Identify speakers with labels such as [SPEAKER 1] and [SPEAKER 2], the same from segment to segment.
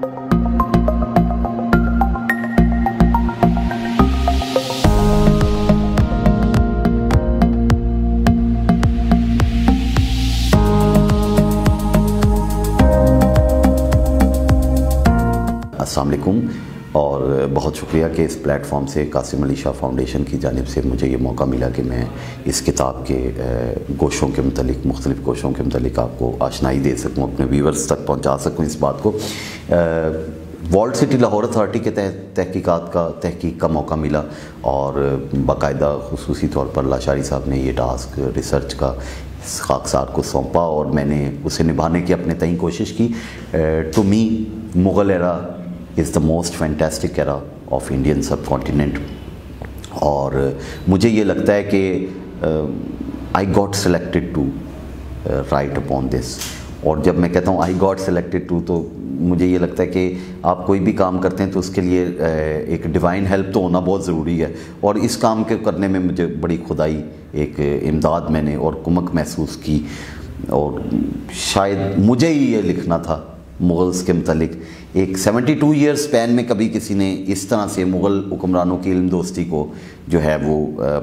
[SPEAKER 1] السلام علیکم، اور بہت شکریہ کہ اس پلیٹ فارم سے قاسم علی شاہ فاؤنڈیشن کی جانب سے مجھے یہ موقع ملا کہ میں اس کتاب کے گوشوں کے متعلق، مختلف گوشوں کے متعلق آپ کو آشنائی دے سکوں، اپنے ویورز تک پہنچا سکوں اس بات کو۔ والڈ سٹی لاہور اتھارٹی کے تحقیق کا موقع ملا، اور باقاعدہ خصوصی طور پر لاشاری صاحب نے یہ ٹاسک ریسرچ کا خاکسار کو سونپا، اور میں نے اسے نبھانے کی اپنے تئیں کوشش کی۔ To me Mughal era is the most fantastic era of Indian subcontinent, اور مجھے یہ لگتا ہے کہ I got selected to write upon this. اور جب میں کہتا ہوں آئی گاٹ سلیکٹڈ ٹو، تو مجھے یہ لگتا ہے کہ آپ کوئی بھی کام کرتے ہیں تو اس کے لیے ایک ڈیوائن ہیلپ تو ہونا بہت ضروری ہے، اور اس کام کے کرنے میں مجھے بڑی خدائی ایک امداد میں نے اور کمک محسوس کی، اور شاید مجھے ہی یہ لکھنا تھا مغلز کے متعلق۔ ایک 72 ایئر سپین میں کبھی کسی نے اس طرح سے مغل حکمرانوں کی علم دوستی کو جو ہے وہ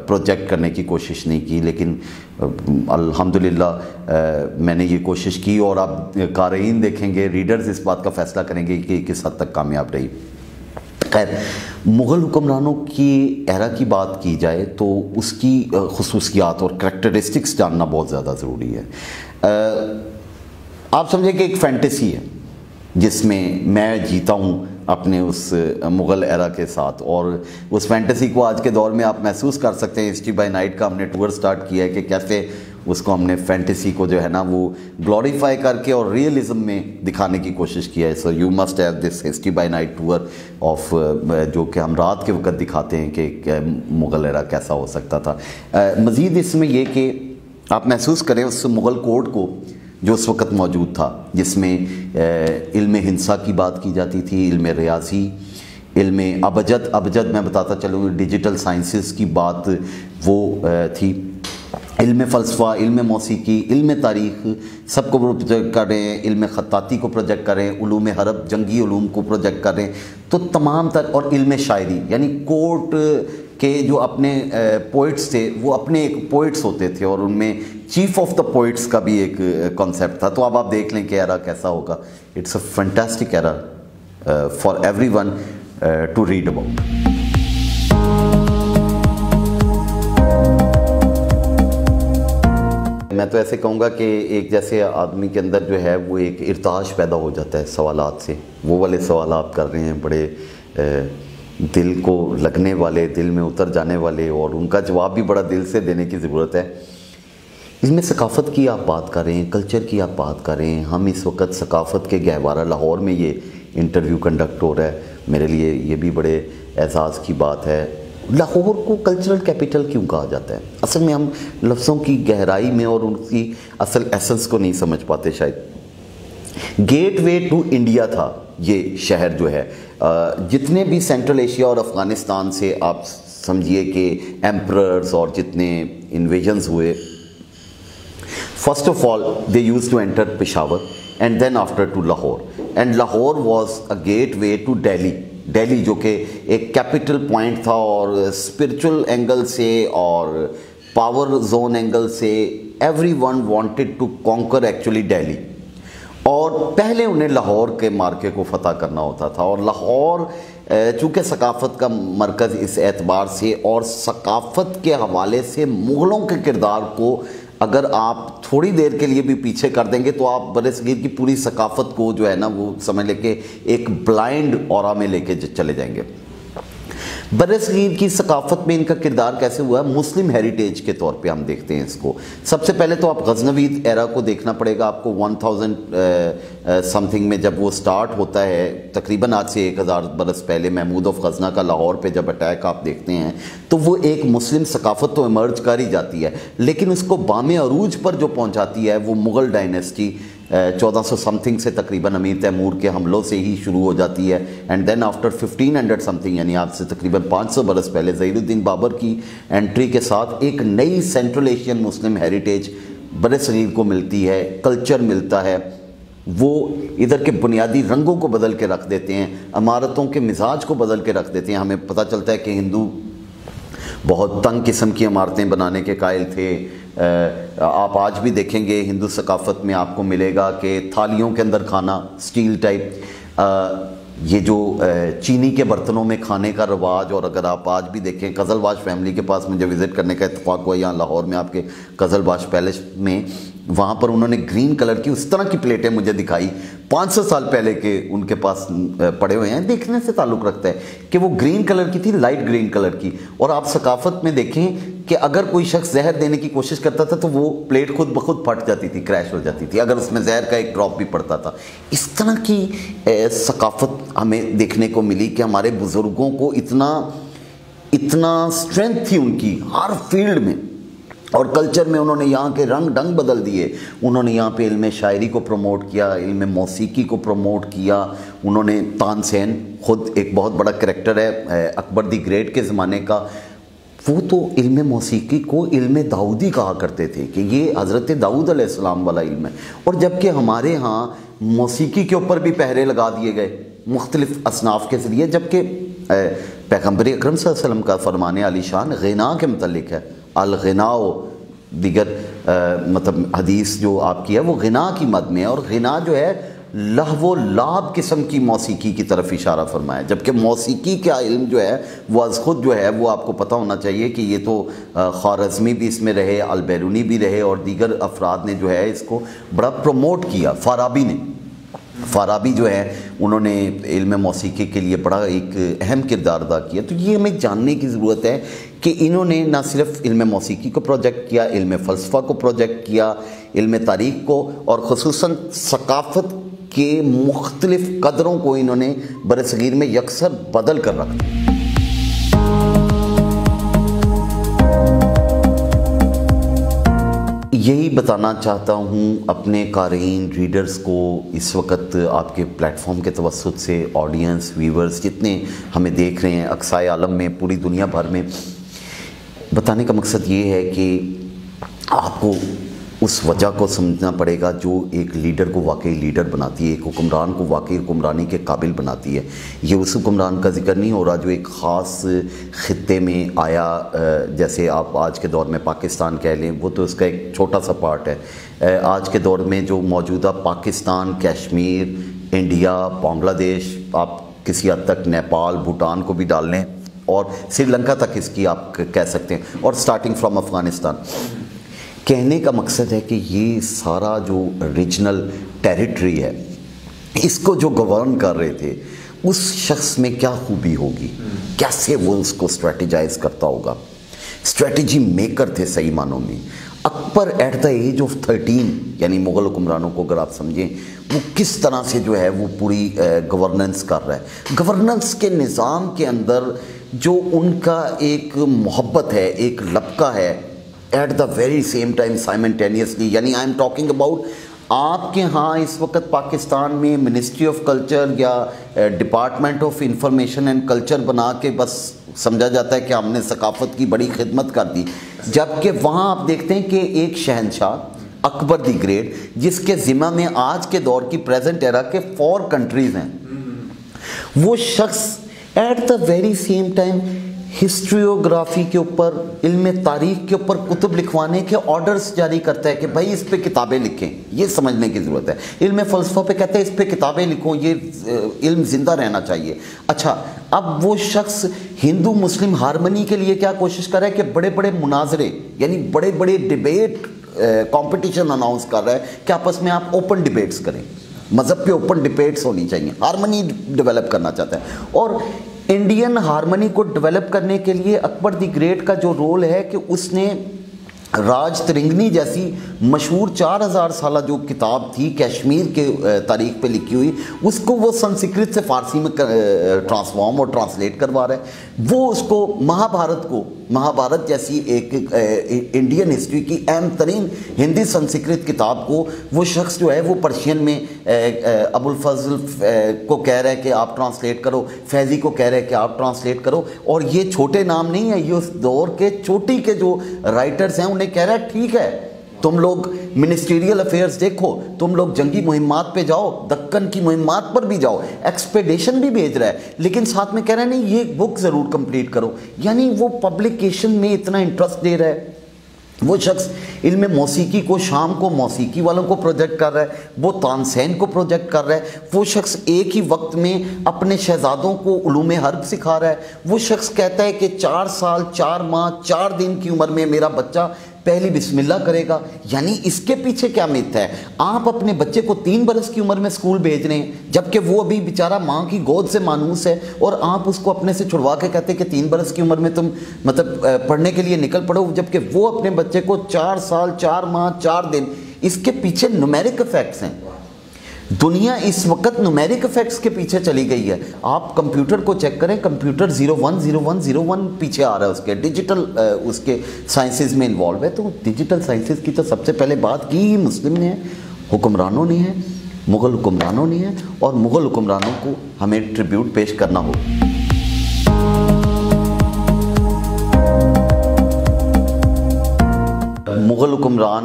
[SPEAKER 1] پروجیکٹ کرنے کی کوشش نہیں کی، لیکن الحمدللہ میں نے یہ کوشش کی، اور اب قارئین دیکھیں گے، ریڈرز اس بات کا فیصلہ کریں گے کہ کس حد تک کامیاب رہی۔ خیر، مغل حکمرانوں کی ایرا کی بات کی جائے تو اس کی خصوصیات اور کریکٹرسٹکس جاننا بہت زیادہ ضروری ہے۔ آپ سمجھیں کہ ایک فینٹیسی ہے جس میں جیتا ہوں اپنے اس مغل ایرا کے ساتھ، اور اس فینٹیسی کو آج کے دور میں آپ محسوس کر سکتے ہیں۔ ہسٹری بائی نائٹ کا ہم نے ٹور سٹارٹ کیا ہے کہ کیسے اس کو ہم نے فینٹیسی کو جو ہے نا وہ گلوریفائی کر کے اور ریئلزم میں دکھانے کی کوشش کیا ہے۔ So you must have this history by night tour of, جو کہ ہم رات کے وقت دکھاتے ہیں کہ مغل ایرا کیسا ہو سکتا تھا۔ مزید اس میں یہ کہ آپ محسوس کریں اس مغل کوڈ کو جو اس وقت موجود تھا، جس میں علم ہندسہ کی بات کی جاتی تھی، علم ریاضی، علم ابجد میں بتاتا چلوں، ڈیجیٹل سائنسز کی بات وہ تھی، علم فلسفہ، علم موسیقی، علم تاریخ، سب کو پروجیکٹ کر رہے ہیں، علم خطاطی کو پروجیکٹ کر رہے ہیں، علوم حرب، جنگی علوم کو پروجیکٹ کر رہے ہیں، تو تمام تر، اور علم شاعری، یعنی کورٹ کے جو اپنے پوئٹس تھے وہ اپنے ایک پوئٹس ہوتے تھے، اور ان میں چیف آف دا پوئٹس کا بھی ایک کانسیپٹ تھا۔ تو اب آپ دیکھ لیں کہ ایرا کیسا ہوگا۔ It's a fantastic era for everyone to read about. میں تو ایسے کہوں گا کہ ایک جیسے آدمی کے اندر جو ہے وہ ایک ارتعاش پیدا ہو جاتا ہے سوالات سے، وہ والے سوال آپ کر رہے ہیں، بڑے دل کو لگنے والے، دل میں اتر جانے والے، اور ان کا جواب بھی بڑا دل سے دینے کی ضرورت ہے۔ اس میں ثقافت کی آپ بات کر رہے ہیں، کلچر کی آپ بات کر رہے ہیں۔ ہم اس وقت ثقافت کے گہوارہ لاہور میں یہ انٹرویو کنڈکٹ ہو رہا ہے، میرے لیے یہ بھی بڑے اعزاز کی بات ہے۔ لاہور کو کلچرل کیپٹل کیوں کہا جاتا ہے؟ اصل میں ہم لفظوں کی گہرائی میں اور ان کی اصل ایسنس کو نہیں سمجھ پاتے شاید۔ گیٹ وے ٹو انڈیا تھا یہ شہر جو ہے، جتنے بھی سینٹرل ایشیا اور افغانستان سے آپ سمجھیے کہ ایمپررز اور جتنے انویژنز ہوئے، first of all they used to enter Peshawar and then after to Lahore, and Lahore was a gateway to Delhi جو کہ ایک کیپٹل پوائنٹ تھا، اور اسپرچل اینگل سے اور پاور زون اینگل سے everyone wanted to conquer actually Delhi, اور پہلے انہیں لاہور کے مارکے کو فتح کرنا ہوتا تھا۔ اور لاہور چونکہ ثقافت کا مرکز اس اعتبار سے اور ثقافت کے حوالے سے مغلوں کے کردار کو اگر آپ تھوڑی دیر کے لیے بھی پیچھے کر دیں گے تو آپ برصغیر کی پوری ثقافت کو جو ہے نا وہ سمجھ لیں کہ ایک بلائنڈ اورا میں لے کے چلے جائیں گے۔ برصغیر کی ثقافت میں ان کا کردار کیسے ہوا ہے؟ مسلم ہیریٹیج کے طور پہ ہم دیکھتے ہیں اس کو۔ سب سے پہلے تو آپ غزنوی ایرا کو دیکھنا پڑے گا آپ کو، 1000 سمتھنگ میں جب وہ سٹارٹ ہوتا ہے، تقریباً آج سے 1000 برس پہلے محمود آف غزنہ کا لاہور پہ جب اٹیک آپ دیکھتے ہیں تو وہ ایک مسلم ثقافت تو ایمرج کر ہی جاتی ہے، لیکن اس کو بام عروج پر جو پہنچاتی ہے وہ مغل ڈائنیسٹی 1400 سمتھنگ سے تقریباً امیر تیمور کے حملوں سے ہی شروع ہو جاتی ہے، اینڈ دین آفٹر 1500 سمتھنگ یعنی آج سے تقریباً 500 برس پہلے ظہیر الدین بابر کی انٹری کے ساتھ ایک نئی سینٹرل ایشین مسلم ہیریٹیج برصغیر کو ملتی ہے، کلچر ملتا ہے، وہ ادھر کے بنیادی رنگوں کو بدل کے رکھ دیتے ہیں، عمارتوں کے مزاج کو بدل کے رکھ دیتے ہیں۔ ہمیں پتہ چلتا ہے کہ ہندو بہت تنگ قسم کی عمارتیں بنانے کے قائل تھے۔ آپ آج بھی دیکھیں گے ہندو ثقافت میں آپ کو ملے گا کہ تھالیوں کے اندر کھانا اسٹیل ٹائپ، یہ جو چینی کے برتنوں میں کھانے کا رواج، اور اگر آپ آج بھی دیکھیں قزل باش فیملی کے پاس مجھے وزٹ کرنے کا اتفاق ہوا یہاں لاہور میں آپ کے قزل باش پیلس میں، وہاں پر انہوں نے گرین کلر کی اس طرح کی پلیٹیں مجھے دکھائی 500 سال پہلے کے ان کے پاس پڑے ہوئے ہیں، دیکھنے سے تعلق رکھتا ہے کہ وہ گرین کلر کی تھی، لائٹ گرین کلر کی۔ اور آپ ثقافت میں دیکھیں کہ اگر کوئی شخص زہر دینے کی کوشش کرتا تھا تو وہ پلیٹ خود بخود پھٹ جاتی تھی، کریش ہو جاتی تھی اگر اس میں زہر کا ایک ڈراپ بھی پڑتا تھا۔ اس طرح کی ثقافت ہمیں دیکھنے کو ملی کہ ہمارے بزرگوں کو اتنا اسٹرینتھ تھی ان کی ہر فیلڈ میں، اور کلچر میں انہوں نے یہاں کے رنگ ڈنگ بدل دیے۔ انہوں نے یہاں پہ علم شاعری کو پروموٹ کیا، علم موسیقی کو پروموٹ کیا۔ انہوں نے تانسین خود ایک بہت بڑا کریکٹر ہے اکبر دی گریٹ کے زمانے کا، وہ تو علم موسیقی کو علم داؤدی کہا کرتے تھے کہ یہ حضرت داؤد علیہ السلام والا علم ہے۔ اور جبکہ ہمارے ہاں موسیقی کے اوپر بھی پہرے لگا دیے گئے مختلف اصناف کے ذریعے، جبکہ پیغمبر اکرم صلی اللہ علیہ وسلم کا فرمان علی شان غنا کے متعلق ہے، الغنا و دیگر مطلب حدیث جو آپ کی ہے وہ غنا کی مد میں ہے، اور غنا جو ہے لہو و لعب قسم کی موسیقی کی طرف اشارہ فرمایا، جبکہ موسیقی کا علم جو ہے وہ از خود جو ہے وہ آپ کو پتہ ہونا چاہیے کہ یہ تو خوارزمی بھی اس میں رہے، البیرونی بھی رہے، اور دیگر افراد نے جو ہے اس کو بڑا پروموٹ کیا۔ فارابی جو ہے انہوں نے علم موسیقی کے لیے بڑا ایک اہم کردار ادا کیا۔ تو یہ ہمیں جاننے کی ضرورت ہے کہ انہوں نے نہ صرف علم موسیقی کو پروجیکٹ کیا، علم فلسفہ کو پروجیکٹ کیا، علم تاریخ کو، اور خصوصاً ثقافت کے مختلف قدروں کو انہوں نے برصغیر میں یکسر بدل کر رکھا۔ یہی بتانا چاہتا ہوں اپنے قارئین ریڈرز کو اس وقت آپ کے پلیٹ فارم کے توسط سے، آڈینس ویورز جتنے ہمیں دیکھ رہے ہیں اقصائے عالم میں، پوری دنیا بھر میں، بتانے کا مقصد یہ ہے کہ آپ کو اس وجہ کو سمجھنا پڑے گا جو ایک لیڈر کو واقعی لیڈر بناتی ہے، ایک حکمران کو واقعی حکمرانی کے قابل بناتی ہے۔ یہ اس حکمران کا ذکر نہیں ہو رہا جو ایک خاص خطے میں آیا، جیسے آپ آج کے دور میں پاکستان کہہ لیں، وہ تو اس کا ایک چھوٹا سا پارٹ ہے۔ آج کے دور میں جو موجودہ پاکستان، کشمیر، انڈیا، بنگلہ دیش، آپ کسی حد تک نیپال، بھوٹان کو بھی ڈال لیں، اور سری لنکا تک اس کی آپ کہہ سکتے ہیں، اور سٹارٹنگ فرام افغانستان۔ کہنے کا مقصد ہے کہ یہ سارا جو ریجنل ٹیریٹری ہے، اس کو جو گورن کر رہے تھے اس شخص میں کیا خوبی ہوگی، کیسے وہ اس کو اسٹریٹجائز کرتا ہوگا۔ اسٹریٹجی میکر تھے صحیح معنوں میں۔ اکبر ایٹ دا ایج آف 13، یعنی مغل حکمرانوں کو اگر آپ سمجھیں، وہ کس طرح سے جو ہے وہ پوری گورننس کر رہا ہے۔ گورننس کے نظام کے اندر جو ان کا ایک محبت ہے، ایک لبکہ ہے، at the very same time simultaneously, یعنی آئی ایم ٹاکنگ اباؤٹ آپ کے ہاں اس وقت پاکستان میں منسٹری آف کلچر یا department of information and culture بنا کے بس سمجھا جاتا ہے کہ ہم نے ثقافت کی بڑی خدمت کر دی، جبکہ وہاں آپ دیکھتے ہیں کہ ایک شہنشاہ اکبر دی گریٹ، جس کے ذمہ میں آج کے دور کی پریزنٹ ایرا کے 4 کنٹریز ہیں، وہ شخص at the very same time historiography کے اوپر، علم تاریخ کے اوپر کتب لکھوانے کے آرڈرز جاری کرتا ہے کہ بھائی اس پہ کتابیں لکھیں، یہ سمجھنے کی ضرورت ہے۔ علم فلسفہ پہ کہتے ہیں اس پہ کتابیں لکھو، یہ علم زندہ رہنا چاہیے۔ اچھا، اب وہ شخص ہندو مسلم ہارمنی کے لیے کیا کوشش کر رہا ہے کہ بڑے بڑے مناظرے، یعنی بڑے بڑے ڈیبیٹ کمپٹیشن اناؤنس کر رہا ہے کہ آپس میں آپ اوپن ڈیبیٹس کریں، مذہب پہ اوپن ڈیبیٹس ہونی چاہیے، ہارمنی ڈیولپ کرنا چاہتا ہے۔ اور انڈین ہارمنی کو ڈیولپ کرنے کے لیے اکبر دی گریٹ کا جو رول ہے کہ اس نے راج ترنگنی جیسی مشہور 4000 سالہ جو کتاب تھی کشمیر کے تاریخ پہ لکھی ہوئی، اس کو وہ سنسکرت سے فارسی میں ٹرانسفارم اور ٹرانسلیٹ کروا رہا ہے۔ وہ اس کو مہابھارت جیسی ایک انڈین ہسٹری کی اہم ترین ہندی سنسکرت کتاب کو وہ شخص جو ہے وہ پرشین میں ابو الفضل کو کہہ رہا ہے کہ آپ ٹرانسلیٹ کرو، فیضی کو کہہ رہا ہے کہ آپ ٹرانسلیٹ کرو، اور یہ چھوٹے نام نہیں ہیں، یہ اس دور کے چوٹی کے جو رائٹرز ہیں انہیں کہہ رہا ہے ٹھیک ہے تم لوگ منسٹریل افیئرز دیکھو، تم لوگ جنگی مہمات پہ جاؤ، دکن کی مہمات پر بھی جاؤ، ایکسپیڈیشن بھی بھیج رہا ہے، لیکن ساتھ میں کہہ رہا ہے نہیں یہ بک ضرور کمپلیٹ کرو. یعنی وہ پبلیکیشن میں اتنا انٹرسٹ دے رہا ہے. وہ شخص علم موسیقی کو شام کو موسیقی والوں کو پروجیکٹ کر رہا ہے، وہ تانسین کو پروجیکٹ کر رہا ہے. وہ شخص ایک ہی وقت میں اپنے شہزادوں کو علوم حرب سکھا رہا ہے. وہ شخص کہتا ہے کہ 4 سال 4 ماہ 4 دن کی عمر میں میرا بچہ پہلی بسم اللہ کرے گا. یعنی اس کے پیچھے کیا میتھ ہے؟ آپ اپنے بچے کو 3 برس کی عمر میں اسکول بھیج رہے ہیں، جبکہ وہ ابھی بیچارہ ماں کی گود سے مانوس ہے، اور آپ اس کو اپنے سے چھڑوا کے کہتے ہیں کہ 3 برس کی عمر میں تم مطلب پڑھنے کے لیے نکل پڑو، جبکہ وہ اپنے بچے کو 4 سال 4 ماہ 4 دن. اس کے پیچھے نومیرک افیکٹس ہیں. دنیا اس وقت نومیرک افیکٹس کے پیچھے چلی گئی ہے. آپ کمپیوٹر کو چیک کریں، کمپیوٹر 010101 پیچھے آ رہا ہے، اس کے ڈیجیٹل اس کے سائنسز میں انوالو ہے. تو ڈیجیٹل سائنسز کی تو سب سے پہلے بات کی ہی مسلم نے ہے، حکمرانوں نے ہے، مغل حکمرانوں نے ہے، اور مغل حکمرانوں کو ہمیں ٹریبیوٹ پیش کرنا ہوگا. مغل حکمران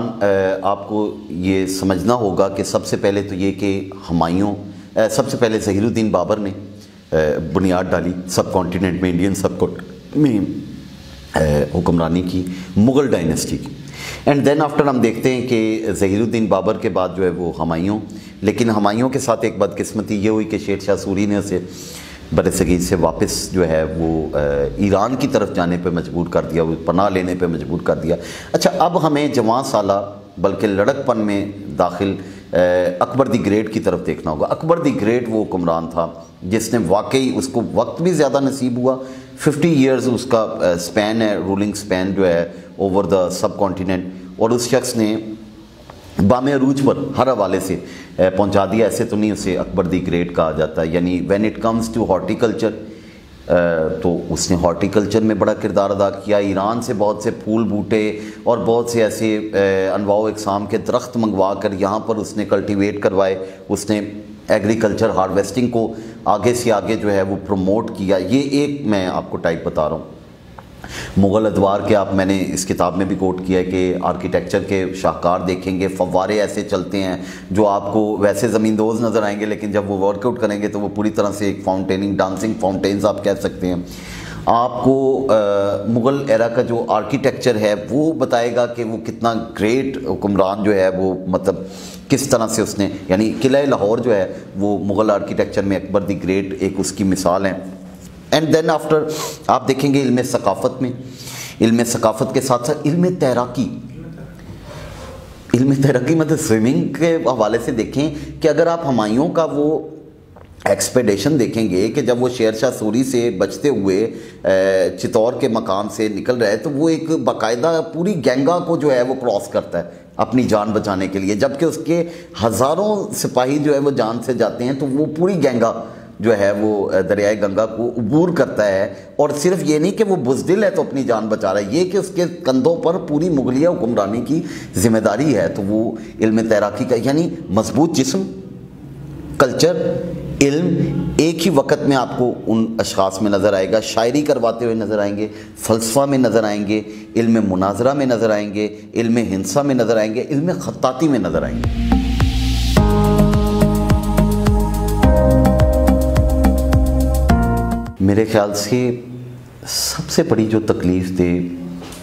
[SPEAKER 1] آپ کو یہ سمجھنا ہوگا کہ سب سے پہلے تو یہ کہ ہمایوں سب سے پہلے ظہیر الدین بابر نے بنیاد ڈالی سب کانٹیننٹ میں، انڈین سب کانٹیننٹ میں حکمرانی کی مغل ڈائنیسٹی کی. اینڈ دین آفٹر ہم دیکھتے ہیں کہ ظہیر الدین بابر کے بعد جو ہے وہ ہمایوں، لیکن ہمایوں کے ساتھ ایک بدقسمتی یہ ہوئی کہ شیر شاہ سوری نے اسے بر صغیر سے واپس جو ہے وہ ایران کی طرف جانے پہ مجبور کر دیا، وہ پناہ لینے پہ مجبور کر دیا. اچھا اب ہمیں جوان سالہ بلکہ لڑک پن میں داخل اکبر دی گریٹ کی طرف دیکھنا ہوگا. اکبر دی گریٹ وہ حکمران تھا جس نے واقعی، اس کو وقت بھی زیادہ نصیب ہوا، 50 ایئرز اس کا سپین ہے، رولنگ سپین جو ہے اوور دا سب کانٹیننٹ، اور اس شخص نے بام عروج پر ہر حوالے سے پہنچا دیا. ایسے تو نہیں اسے اکبر دی گریٹ کہا جاتا. یعنی when it comes to horticulture تو اس نے ہارٹیکلچر میں بڑا کردار ادا کیا. ایران سے بہت سے پھول بوٹے اور بہت سے ایسے انواع و اقسام کے درخت منگوا کر یہاں پر اس نے کلٹیویٹ کروائے. اس نے ایگریکلچر ہارویسٹنگ کو آگے سے آگے جو ہے وہ پروموٹ کیا. یہ ایک میں آپ کو ٹائپ بتا رہا ہوں. مغل ادوار کے آپ میں نے اس کتاب میں بھی کوٹ کیا ہے کہ آرکیٹیکچر کے شاہکار دیکھیں گے، فوارے ایسے چلتے ہیں جو آپ کو ویسے زمین دوز نظر آئیں گے، لیکن جب وہ ورک آؤٹ کریں گے تو وہ پوری طرح سے ایک فاؤنٹیننگ ڈانسنگ فاؤنٹینز آپ کہہ سکتے ہیں. آپ کو مغل ایرا کا جو آرکیٹیکچر ہے وہ بتائے گا کہ وہ کتنا گریٹ حکمران جو ہے وہ مطلب کس طرح سے اس نے، یعنی قلعہ لاہور جو ہے وہ مغل آرکیٹیکچر میں اکبر دی گریٹ ایک اس کی مثال ہے. اینڈ دین آفٹر آپ دیکھیں گے علم ثقافت میں، علم ثقافت کے ساتھ ساتھ علم تیراکی مطلب سوئمنگ کے حوالے سے دیکھیں کہ اگر آپ ہمایوں کا وہ ایکسپیڈیشن دیکھیں گے کہ جب وہ شیر شاہ سوری سے بچتے ہوئے چتور کے مقام سے نکل رہا ہے تو وہ ایک باقاعدہ پوری گنگا کو جو ہے وہ کراس کرتا ہے اپنی جان بچانے کے لیے، جبکہ اس کے ہزاروں سپاہی جو ہے وہ جان سے جاتے ہیں، تو وہ پوری گنگا جو ہے وہ دریائے گنگا کو عبور کرتا ہے. اور صرف یہ نہیں کہ وہ بزدل ہے تو اپنی جان بچا رہا ہے، یہ کہ اس کے کندھوں پر پوری مغلیہ حکمرانی کی ذمہ داری ہے. تو وہ علم تیراکی کا، یعنی مضبوط جسم، کلچر، علم ایک ہی وقت میں آپ کو ان اشخاص میں نظر آئے گا. شاعری کرواتے ہوئے نظر آئیں گے، فلسفہ میں نظر آئیں گے، علم مناظرہ میں نظر آئیں گے، علم ہندسہ میں نظر آئیں گے، علم خطاطی میں نظر آئیں گے. میرے خیال سے سب سے بڑی جو تکلیف دے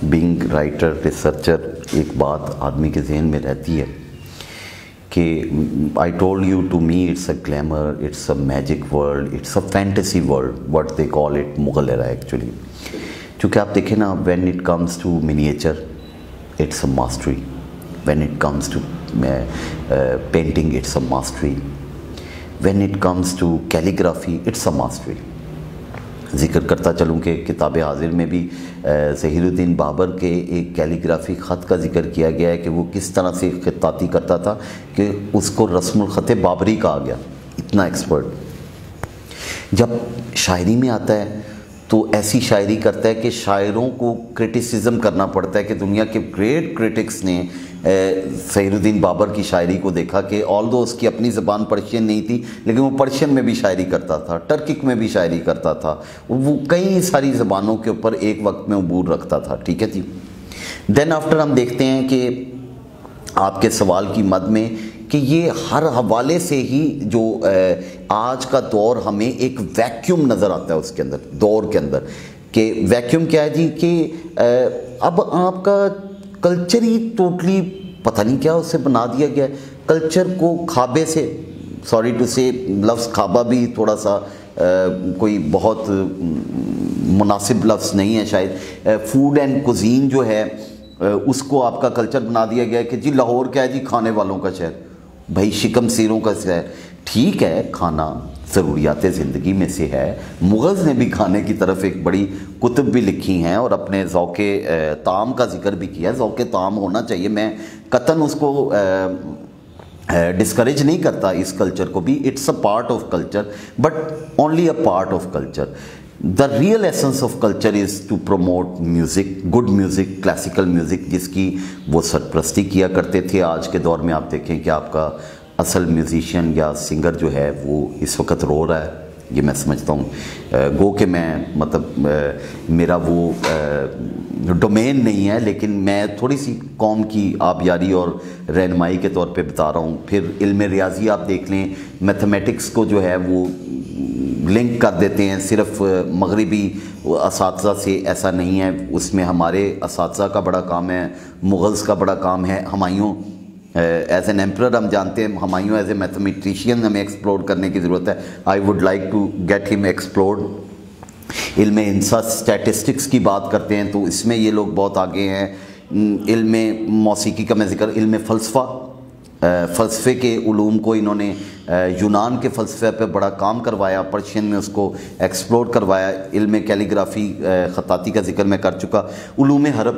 [SPEAKER 1] بینگ رائٹر ریسرچر ایک بات آدمی کے ذہن میں رہتی ہے کہ I told you to me it's a glamour, it's a magic world, it's a fantasy world, what they call it Mughal era actually. چونکہ آپ دیکھیں نا، when it comes to miniature it's a mastery, when it comes to painting it's a mastery, when it comes to calligraphy it's a mastery. ذکر کرتا چلوں کہ کتاب حاضر میں بھی ظہیر الدین بابر کے ایک کیلیگرافی خط کا ذکر کیا گیا ہے کہ وہ کس طرح سے خطاطی کرتا تھا کہ اس کو رسم الخط بابری کہا گیا، اتنا ایکسپرٹ. جب شاعری میں آتا ہے تو ایسی شاعری کرتا ہے کہ شاعروں کو کرٹیسزم کرنا پڑتا ہے کہ دنیا کے گریٹ کرٹکس نے ظہیر الدین بابر کی شاعری کو دیکھا کہ آلدو اس کی اپنی زبان پرشین نہیں تھی لیکن وہ پرشین میں بھی شاعری کرتا تھا، ٹرکک میں بھی شاعری کرتا تھا، وہ کئی ساری زبانوں کے اوپر ایک وقت میں عبور رکھتا تھا. ٹھیک ہے جی. دین آفٹر ہم دیکھتے ہیں کہ آپ کے سوال کی مد میں کہ یہ ہر حوالے سے ہی جو آج کا دور ہمیں ایک ویکیوم نظر آتا ہے اس کے اندر، دور کے اندر، کہ ویکیوم کیا ہے جی کہ اب آپ کا کلچر ہی ٹوٹلی پتہ نہیں کیا اسے بنا دیا گیا ہے. کلچر کو کھابے سے، سوری ٹو سے لفظ کھابا بھی تھوڑا سا کوئی بہت مناسب لفظ نہیں ہے شاید، فوڈ اینڈ کوزین جو ہے اس کو آپ کا کلچر بنا دیا گیا ہے کہ جی لاہور کیا ہے جی کھانے والوں کا شہر، بھائی شکم سیروں کا شہر. ٹھیک ہے، کھانا ضروریات زندگی میں سے ہے. مغلز نے بھی کھانے کی طرف ایک بڑی کتب بھی لکھی ہیں اور اپنے ذوق طعام کا ذکر بھی کیا ہے. ذوق طعام ہونا چاہیے، میں قطعاً اس کو ڈسکریج نہیں کرتا اس کلچر کو بھی. It's a part of culture but only a part of culture. The real essence of culture is to promote music, good music, classical music, جس کی وہ سرپرستی کیا کرتے تھے. آج کے دور میں آپ دیکھیں کہ آپ کا اصل میوزیشین یا سنگر جو ہے وہ اس وقت رو رہا ہے. یہ میں سمجھتا ہوں گو کہ میں مطلب میرا وہ ڈومین نہیں ہے، لیکن میں تھوڑی سی قوم کی آبیاری اور رہنمائی کے طور پہ بتا رہا ہوں. پھر علم ریاضی آپ دیکھ لیں، میتھمیٹکس کو جو ہے وہ لنک کر دیتے ہیں صرف مغربی اساتذہ سے. ایسا نہیں ہے، اس میں ہمارے اساتذہ کا بڑا کام ہے، مغلز کا بڑا کام ہے. ہمایوں ایز این ایمپرر ہم جانتے ہیں، ہمایوں ایز اے میتھمیٹیشین ہمیں ایکسپلور کرنے کی ضرورت ہے. I would like to get him explored. علم انسا اسٹیٹسٹکس کی بات کرتے ہیں تو اس میں یہ لوگ بہت آگے ہیں. علم موسیقی کا میں ذکر، علم فلسفہ، فلسفے کے علوم کو انہوں نے یونان کے فلسفے پہ بڑا کام کروایا، پرشین میں اس کو ایکسپلور کروایا. علم کیلیگرافی، خطاطی کا ذکر میں کر چکا. علوم حرب،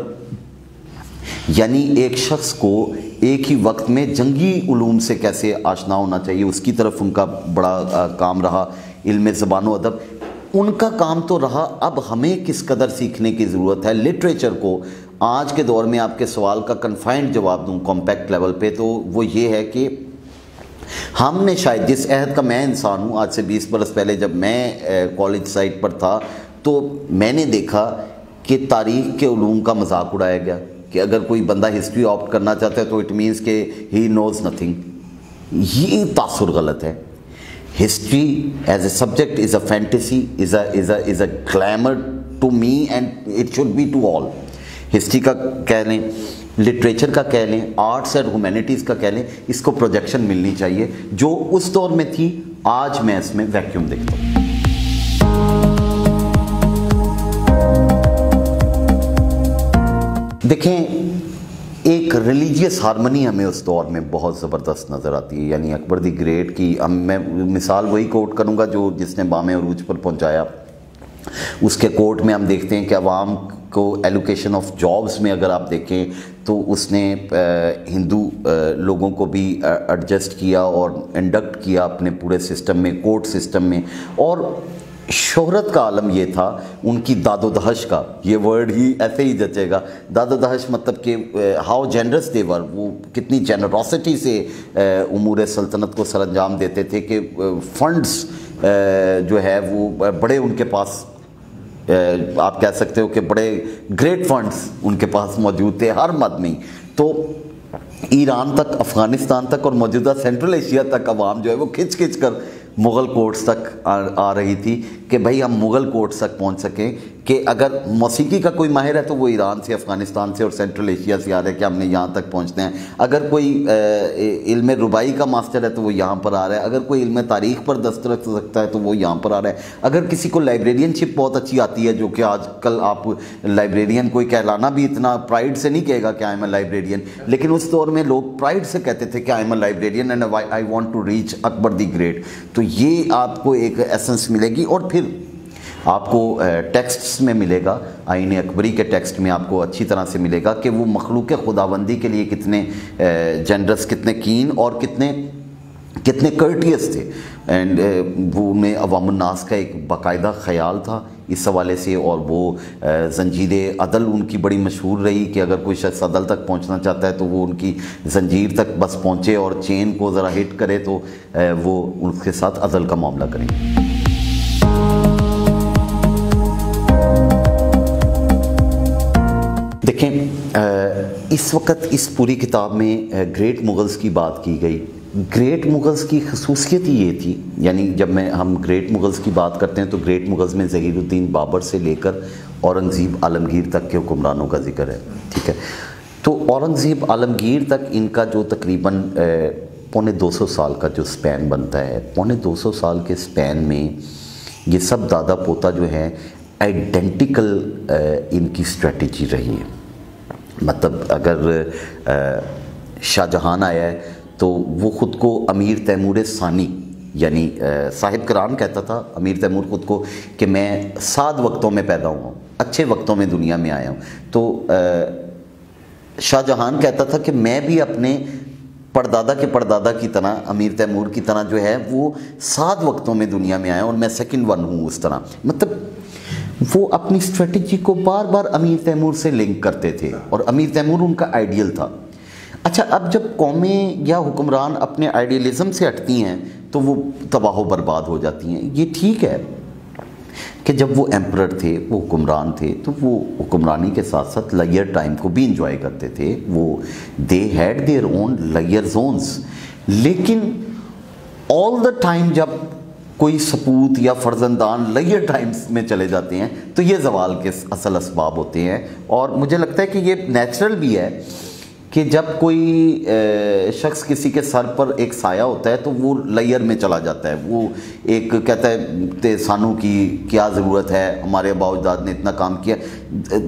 [SPEAKER 1] یعنی ایک شخص کو ایک ہی وقت میں جنگی علوم سے کیسے آشنا ہونا چاہیے، اس کی طرف ان کا بڑا کام رہا. علم زبان و ادب ان کا کام تو رہا. اب ہمیں کس قدر سیکھنے کی ضرورت ہے لٹریچر کو. آج کے دور میں آپ کے سوال کا کنفائنڈ جواب دوں کمپیکٹ لیول پہ تو وہ یہ ہے کہ ہم نے شاید جس عہد کا میں انسان ہوں، آج سے 20 برس پہلے جب میں کالج سائٹ پر تھا تو میں نے دیکھا کہ تاریخ کے علوم کا مذاق اڑایا گیا کہ اگر کوئی بندہ ہسٹری آپٹ کرنا چاہتا ہے تو اٹ مینس کہ ہی نوز نتھنگ. یہ تاثر غلط ہے. History as a subject is a fantasy, is a glamour to me and it should be to all. History کا کہہ لیں، لٹریچر کا کہہ لیں، آرٹس اینڈ ہیومینٹیز کا کہہ لیں، اس کو پروجیکشن ملنی چاہیے جو اس دور میں تھی. آج میں اس میں ویکیوم دیکھتا ہوں. دیکھیں، ایک ریلیجیس ہارمنی ہمیں اس دور میں بہت زبردست نظر آتی ہے. یعنی اکبر دی گریٹ کی میں مثال وہی کوٹ کروں گا جس نے بام عروج پر پہنچایا. اس کے کوٹ میں ہم دیکھتے ہیں کہ عوام کو ایلوکیشن آف جابز میں اگر آپ دیکھیں تو اس نے ہندو لوگوں کو بھی ایڈجسٹ کیا اور انڈکٹ کیا اپنے پورے سسٹم میں، کورٹ سسٹم میں. اور شہرت کا عالم یہ تھا ان کی داد و دہش کا. یہ ورڈ ہی ایسے ہی جچے گا، داد و دہش مطلب کہ ہاؤ جنرس دے ور، وہ کتنی جنراسٹی سے امور سلطنت کو سر انجام دیتے تھے کہ فنڈز جو ہے وہ بڑے ان کے پاس، آپ کہہ سکتے ہو کہ بڑے گریٹ فنڈز ان کے پاس موجود تھے ہر مد میں. تو ایران تک، افغانستان تک اور موجودہ سینٹرل ایشیا تک عوام جو ہے وہ کھچ کھچ کر مغل کورٹس تک آ رہی تھی کہ بھئی ہم مغل کورٹس تک پہنچ سکیں. کہ اگر موسیقی کا کوئی ماہر ہے تو وہ ایران سے، افغانستان سے اور سینٹرل ایشیا سے آ رہا ہے کہ ہم نے یہاں تک پہنچنا ہے. اگر کوئی علم ربائی کا ماسٹر ہے تو وہ یہاں پر آ رہا ہے. اگر کوئی علم تاریخ پر دست رکھ سکتا ہے تو وہ یہاں پر آ رہا ہے. اگر کسی کو لائبریرین شپ بہت اچھی آتی ہے، جو کہ آج کل آپ لائبریرین کوئی کہلانا بھی اتنا پرائڈ سے نہیں کہے گا کہ آئی ایم اے لائبریرین، لیکن اس دور میں لوگ پرائڈ سے کہتے تھے کہ I am a librarian and I want to reach Akbar the great. تو یہ آپ کو ایک ایسنس ملے گی. اور پھر آپ کو ٹیکسٹس میں ملے گا، آئین اکبری کے ٹیکسٹ میں آپ کو اچھی طرح سے ملے گا کہ وہ مخلوق خداوندی کے لیے کتنے جنرس، کتنے کین اور کتنے کرٹیس تھے. اینڈ وہ میں عوام الناس کا ایک باقاعدہ خیال تھا اس حوالے سے. اور وہ زنجیر عدل ان کی بڑی مشہور رہی کہ اگر کوئی شخص عدل تک پہنچنا چاہتا ہے تو وہ ان کی زنجیر تک بس پہنچے اور چین کو ذرا ہٹ کرے تو وہ ان کے ساتھ عدل کا معاملہ کریں. دیکھیں اس وقت اس پوری کتاب میں گریٹ مغلز کی بات کی گئی. گریٹ مغلز کی خصوصیت ہی یہ تھی، یعنی جب ہم گریٹ مغلز کی بات کرتے ہیں تو گریٹ مغلز میں ظہیر الدین بابر سے لے کر اورنگزیب عالمگیر تک کے حکمرانوں کا ذکر ہے. ٹھیک ہے، تو اورنگزیب عالمگیر تک ان کا جو تقریباً 250 سال کا جو سپین بنتا ہے، 250 سال کے سپین میں یہ سب دادا پوتا جو ہیں آئیڈینٹیکل ان کی اسٹریٹجی رہی ہے. مطلب اگر شاہ جہان آیا ہے تو وہ خود کو امیر تیمور ثانی یعنی صاحب کران کہتا تھا، امیر تیمور خود کو، کہ میں 7 وقتوں میں پیدا ہوا ہوں، اچھے وقتوں میں دنیا میں آیا ہوں. تو شاہ جہان کہتا تھا کہ میں بھی اپنے پردادا کے پردادا کی طرح، امیر تیمور کی طرح جو ہے وہ 7 وقتوں میں دنیا میں آیا اور میں سیکنڈ ون ہوں اس طرح. مطلب وہ اپنی اسٹریٹجی کو بار بار امیر تیمور سے لنک کرتے تھے اور امیر تیمور ان کا آئیڈیل تھا. اچھا، اب جب قومیں یا حکمران اپنے آئیڈیلزم سے ہٹتی ہیں تو وہ تباہ و برباد ہو جاتی ہیں. یہ ٹھیک ہے کہ جب وہ ایمپرر تھے، وہ حکمران تھے، تو وہ حکمرانی کے ساتھ ساتھ لیئر ٹائم کو بھی انجوائے کرتے تھے. وہ they had their own layer zones. لیکن آل دا ٹائم جب کوئی سپوت یا فرزندان لیئر ٹائمز میں چلے جاتے ہیں تو یہ زوال کے اصل اسباب ہوتے ہیں. اور مجھے لگتا ہے کہ یہ نیچرل بھی ہے کہ جب کوئی شخص کسی کے سر پر ایک سایہ ہوتا ہے تو وہ لیئر میں چلا جاتا ہے. وہ ایک کہتا ہے سانوں کی کیا ضرورت ہے، ہمارے آباء و اجداد نے اتنا کام کیا.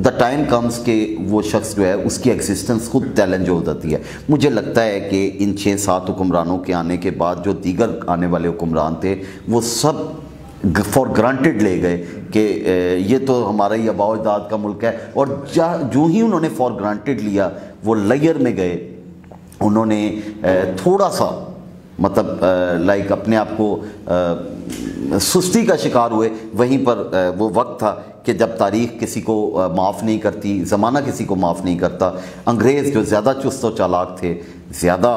[SPEAKER 1] دا ٹائم کمز کہ وہ شخص جو ہے اس کی ایگزسٹنس خود چیلنج ہو جاتی ہے. مجھے لگتا ہے کہ ان 6-7 حکمرانوں کے آنے کے بعد جو دیگر آنے والے حکمران تھے وہ سب فار گرانٹڈ لے گئے کہ یہ تو ہمارا ہی آباء و اجداد کا ملک ہے. اور جو ہی انہوں نے فار گرانٹڈ لیا وہ لیئر میں گئے. انہوں نے تھوڑا سا مطلب لائک اپنے آپ کو سستی کا شکار ہوئے. وہیں پر وہ وقت تھا کہ جب تاریخ کسی کو معاف نہیں کرتی، زمانہ کسی کو معاف نہیں کرتا. انگریز جو زیادہ چست و چالاک تھے، زیادہ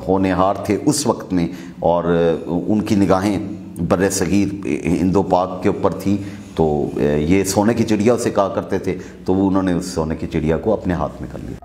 [SPEAKER 1] ہونہار تھے اس وقت میں، اور ان کی نگاہیں بر صغیر ہند و پاک کے اوپر تھی، تو یہ سونے کی چڑیا اسے کہا کرتے تھے. تو انہوں نے اس سونے کی چڑیا کو اپنے ہاتھ میں کر لیا.